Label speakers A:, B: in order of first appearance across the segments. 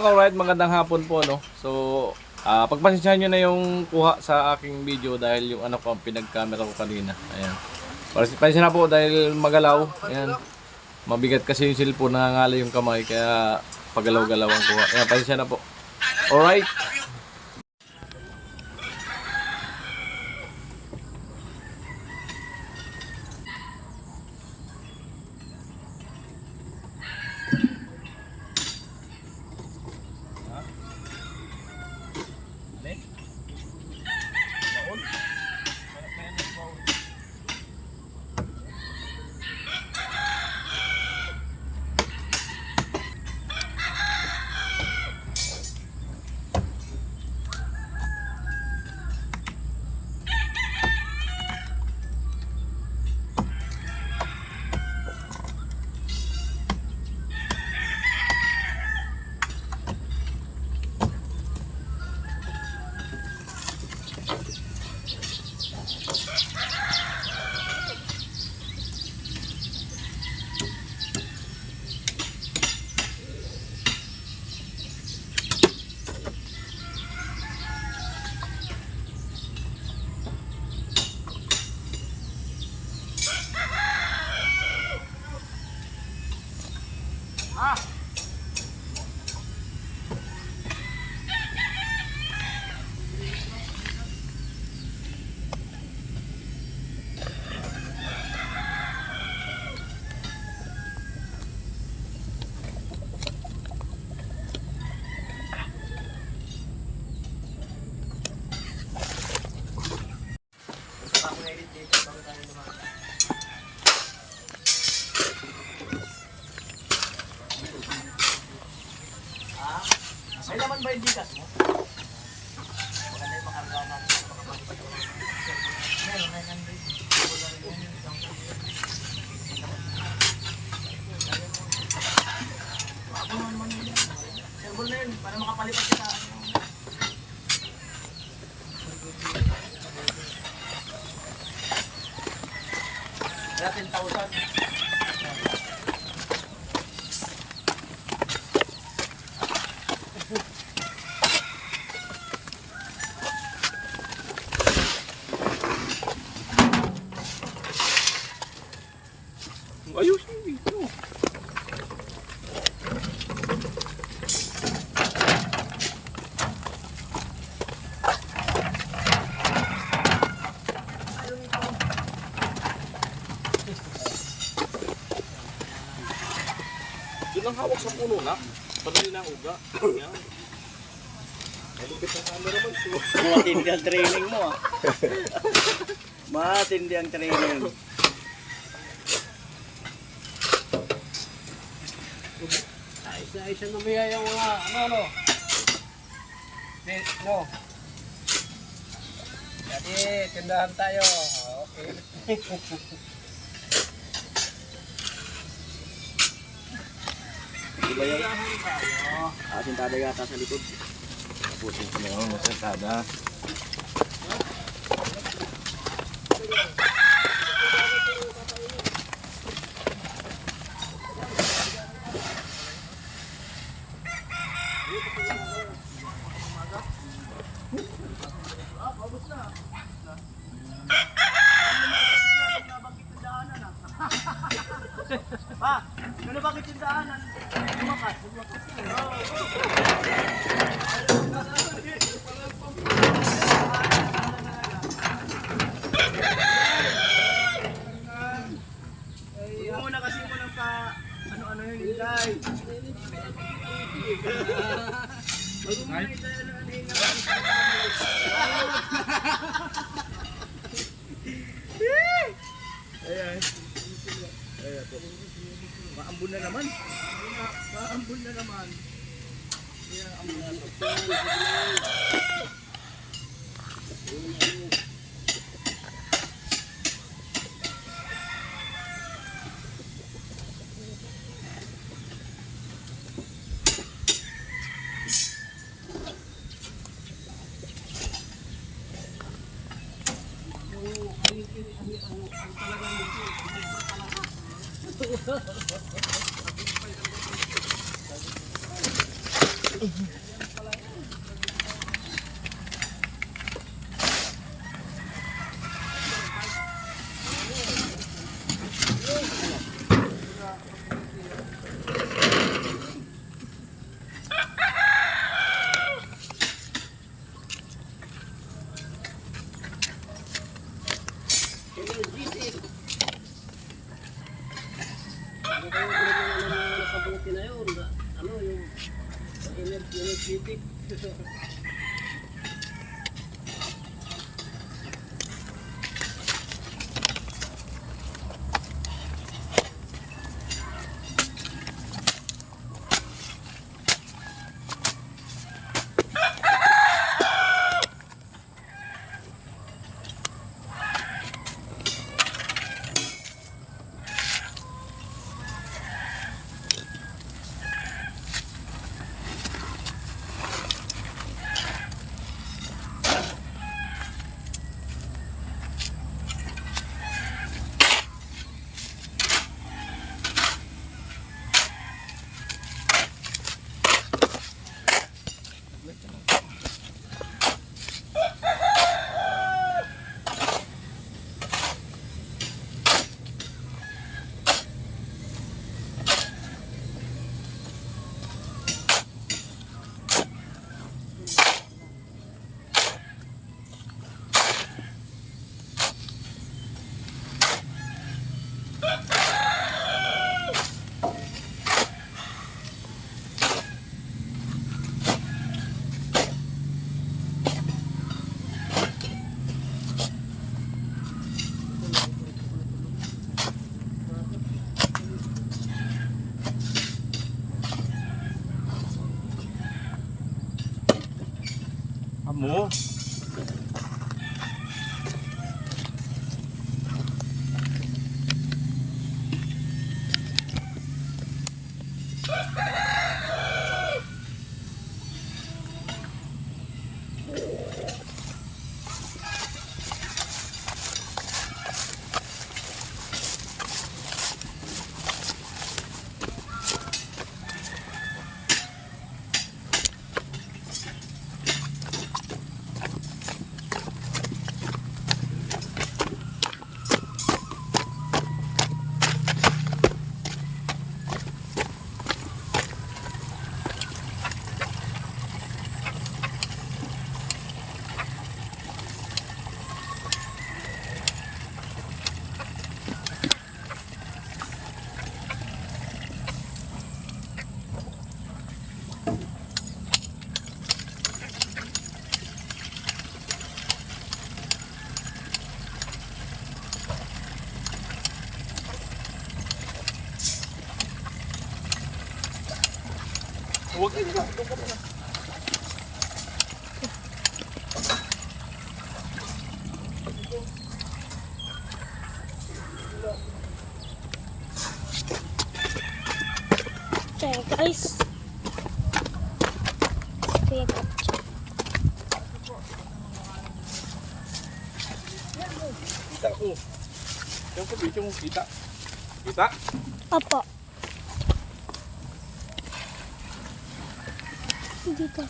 A: Alright, magandang hapon po, no. So, pagpasensyahan nyo na yung kuha sa aking video dahil yung ano ko ang pinag-camera ko kanina. Ayan. Pasensya na po dahil magalaw. Ayan. Mabigat kasi yung cellphone, nangangalo yung kamay kaya pagalaw-galaw ang kuha. Ayan, pasensya na po. Alright.
B: May laman ba yung bigas mo? Maganda yung makarga natin. Meron, 900. Servo na yun, para makapalipat kita. Kaya 10,000.
A: Ayos yung video. Doon ang hawak sa puno na. Padali na ang uga. Yan. Malupit ang camera man.
B: Matindi ang training mo ah. Matindi ang training. Isa-isa namaya yung mga ano. No. Dati, tindahan tayo. Okay.
A: Diba yan?
B: Ating tada yata sa likod.
A: Pusin ko na yung masasada.
B: Pa, ano bakit yung daanan? Lumakas. Huwag muna kasi mo ng pa, ano-ano yun, Inday. Huwag mo muna ito, ano-ano yun. Ayan. Ayan po. Maambun na naman. Maambun na naman. Ayan, ambun na naman.
A: Amo. Huwag kayo dito. Doon ka muna.
C: Ayan guys. Ayan.
A: Kita ko. Yung ko video mo kita. Kita?
C: Opo. Dito.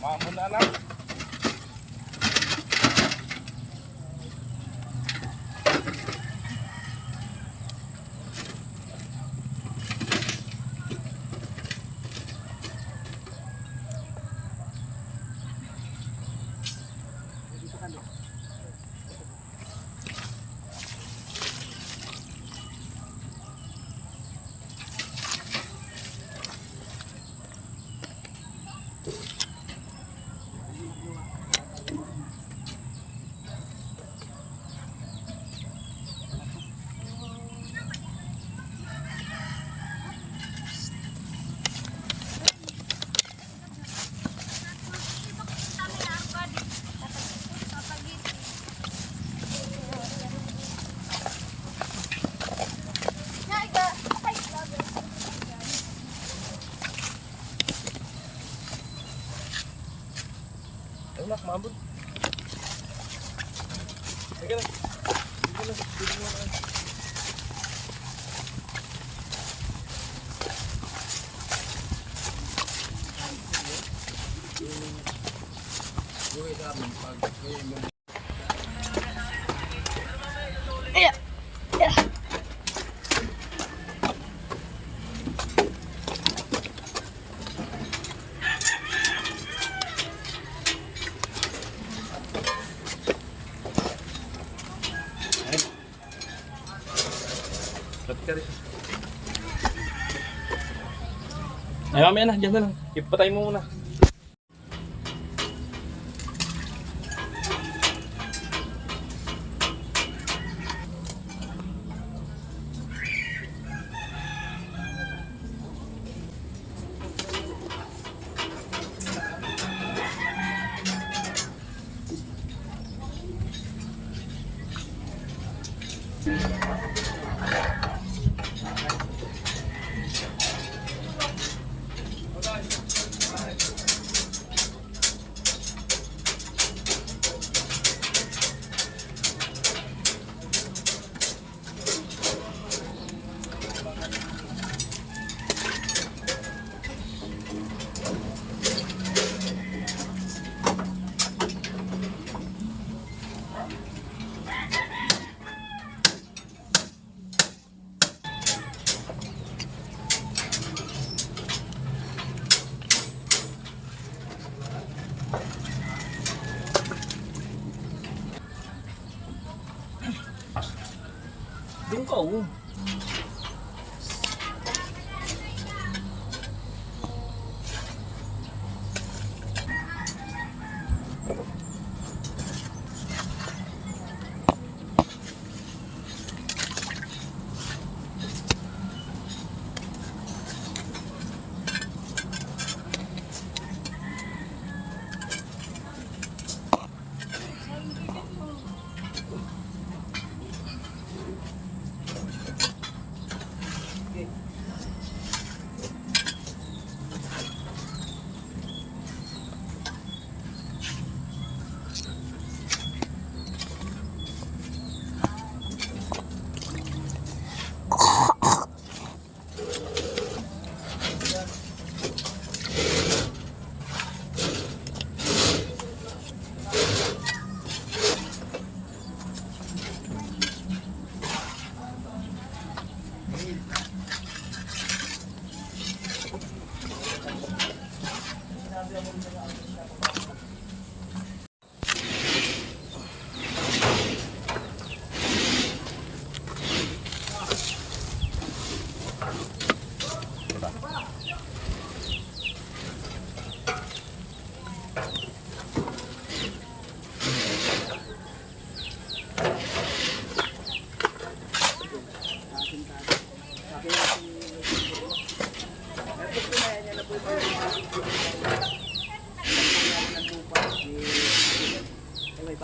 A: Mamon na anak. Anak, maabot. Sige na. Sige na. Sige na. Ay, mamaya na, dyan na lang. Ipatay mo muna. Doon ka, oh.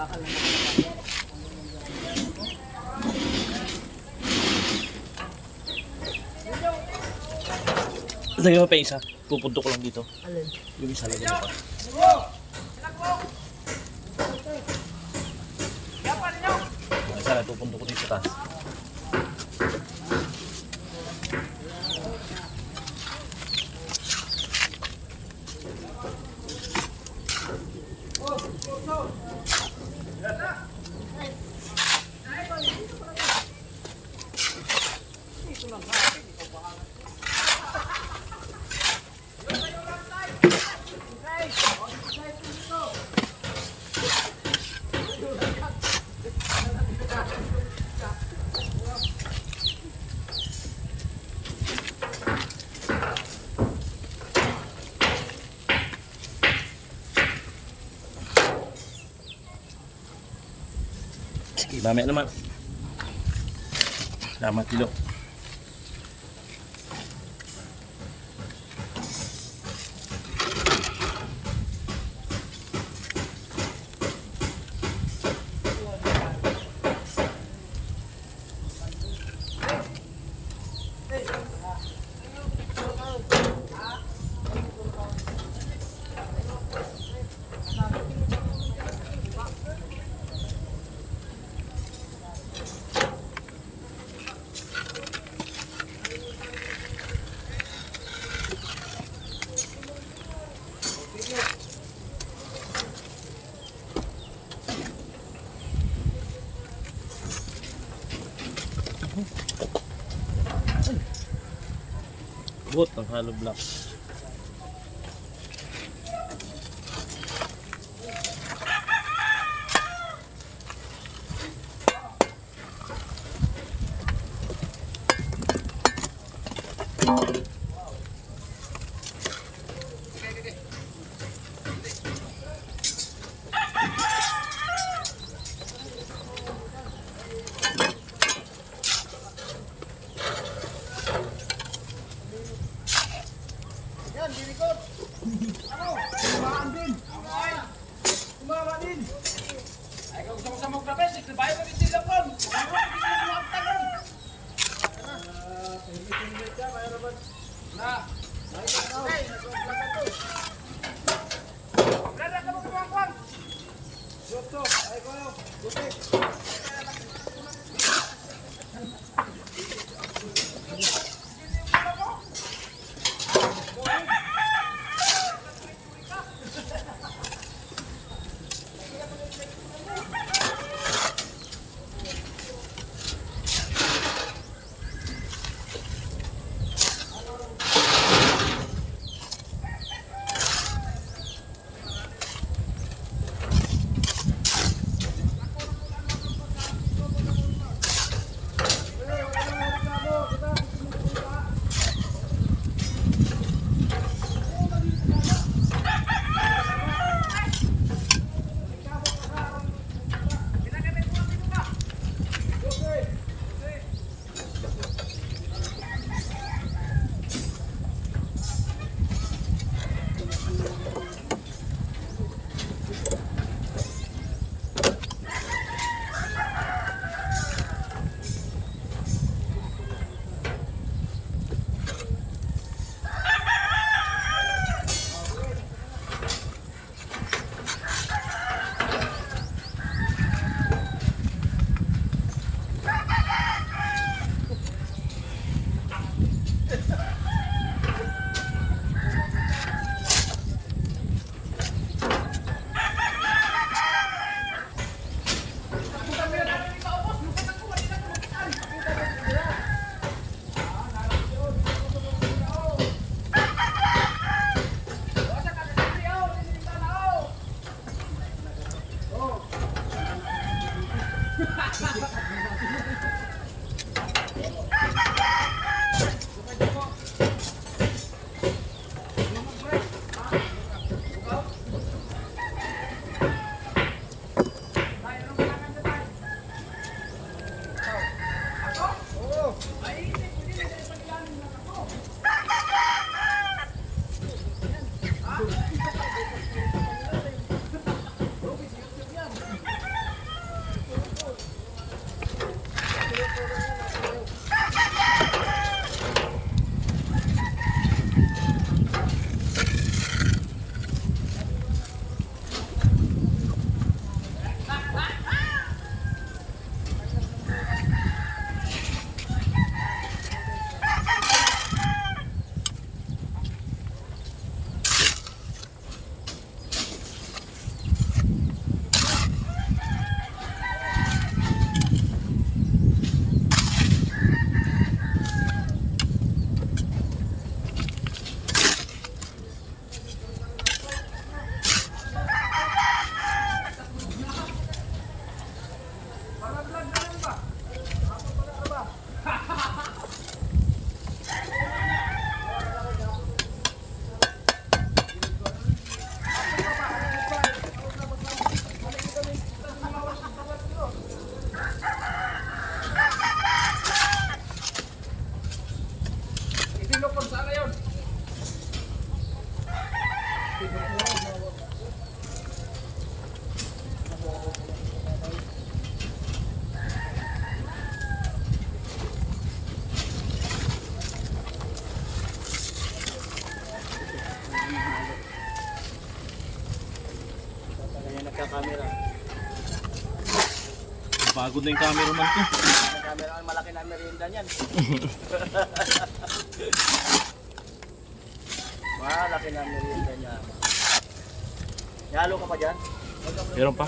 B: Lagyan mo pa isa. Pupunto ko lang dito.
C: Alin?
B: Yung isa lagyan mo pa. Yung isa lang, pupunto ko dito sa taas. Sige, mamaya naman. Salamat, Tilo. Buot ng hollow block. Kaya nagka-camera.
A: Pagod na yung cameraman ko.
B: Camera ang malaki na merienda niyan. Malaki na merienda niya. Yalo ka pa dyan?
A: Meron pa?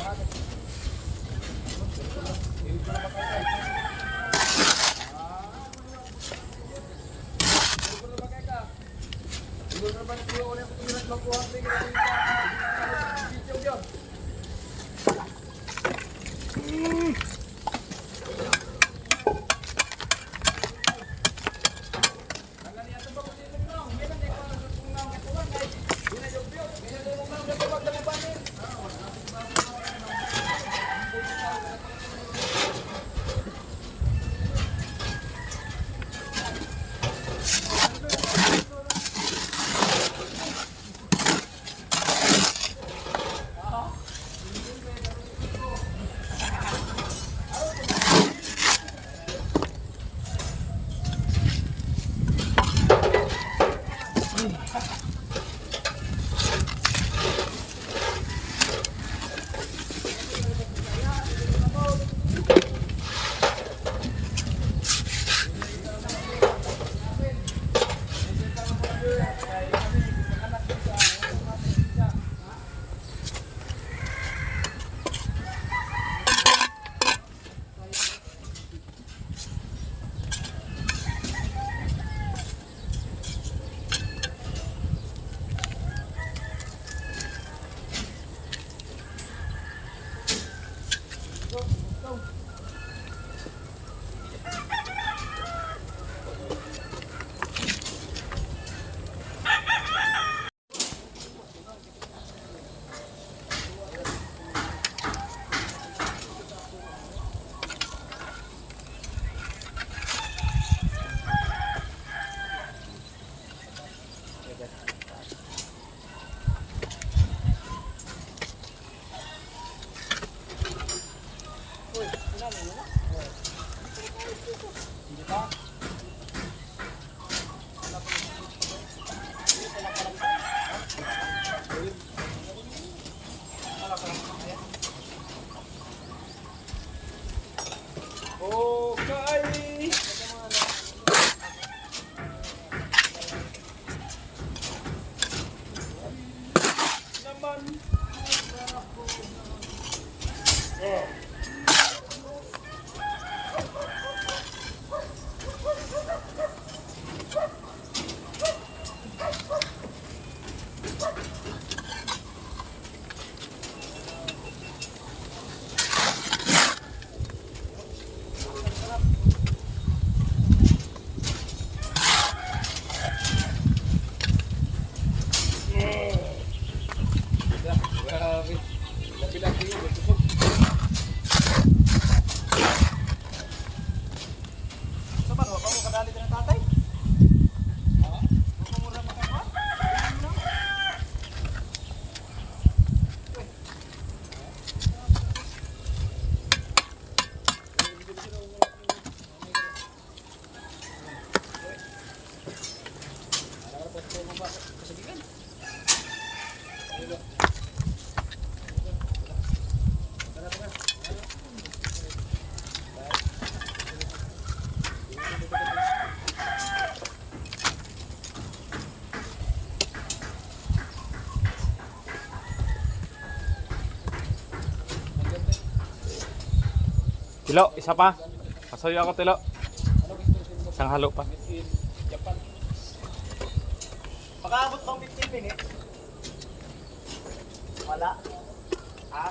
A: Tilo, isa pa. Pasayo ako, Tilo. Isang halo pa.
B: Pag-aabot bang 15 minutes? Wala. Ha?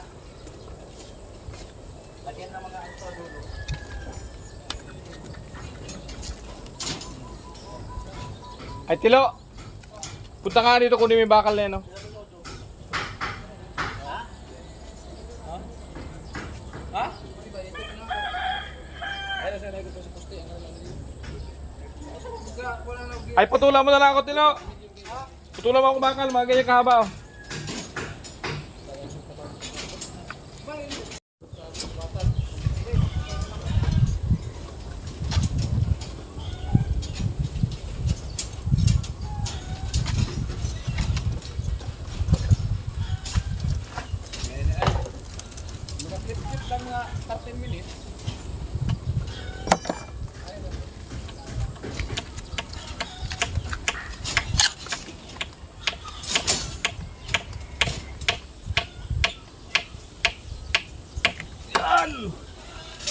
B: Lagyan na mga ano sa dulo.
A: Ay, Tilo. Punta ka dito kunin mo yung bakal na yan, no?
B: Ha?
A: Ay, putulan mo na lang ako, Tilo. Putulan mo ako bakal, mga ganyan kahaba, oh.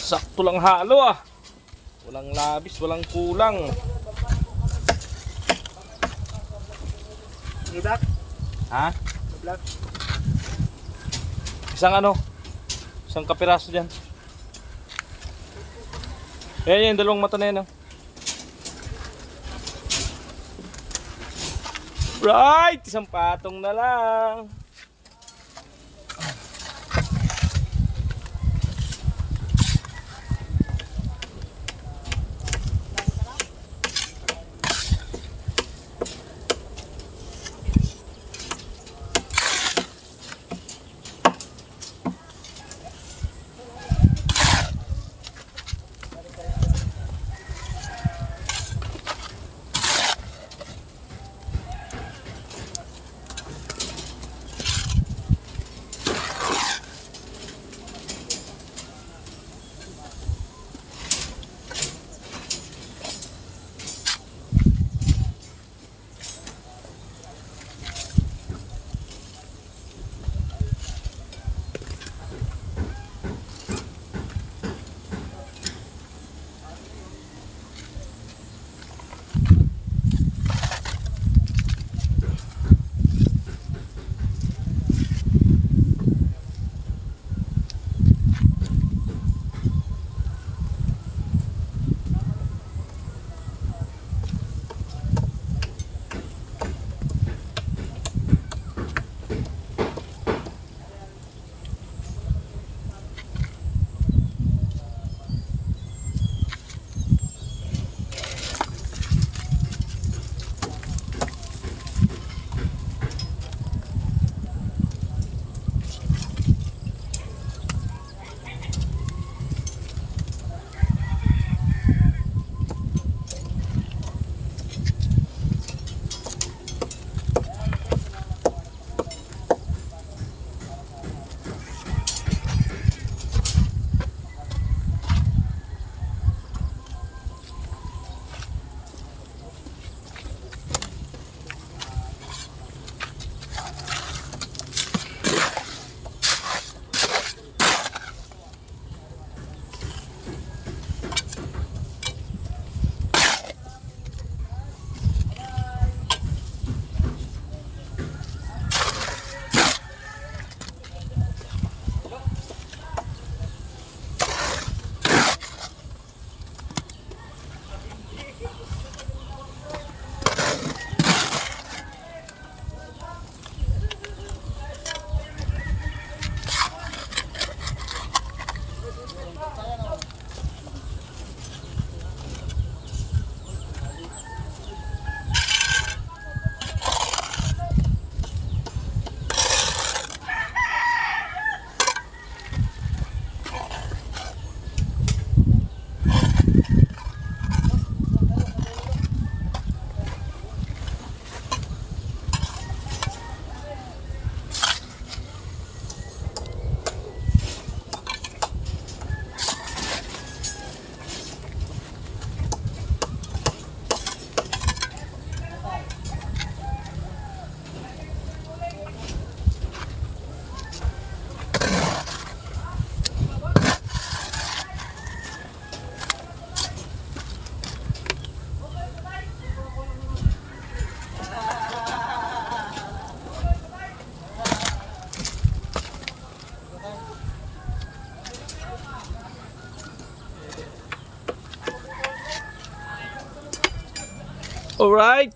A: Sakto lang halo ah. Walang labis, walang kulang.
B: Black?
A: Ha?
B: Black?
A: Isang kapiraso dyan. Ayan yung dalawang mata na yan. Oh. Right! Isang patong na lang. Alright.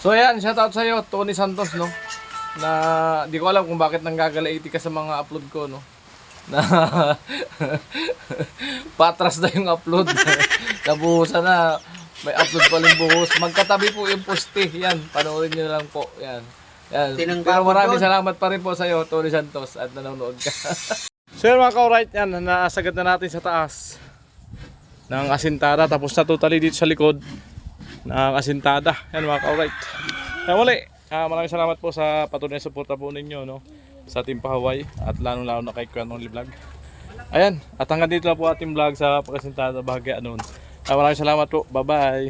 A: So ayan, shoutout sa iyo, Tony Santos, no. Na di ko alam kung bakit nanggagalaiti ka sa mga upload ko, no. Na patras na yung upload. Nabuhusan na. May upload pa rin buhos. Magkatabi po yung poste. Yan, panoorin nyo lang po. Yan. Yan. Pero maraming salamat pa rin po sa iyo, Tony Santos, at nanonood ka. So yun mga ka-alright, yan, nasagad na natin sa taas ng asintada. Tapos na totally dito sa likod ng asintada. Yan mga ka-alright. Kaya muli, maraming salamat po sa patuloy na suporta po ninyo, no, sa Team Pahaway at lalo-lalo na kay Kuya Noli Vlog. Ayan, at hanggang dito na po ating vlog sa pag-asintada bahagi anon. Maraming salamat po. Bye-bye.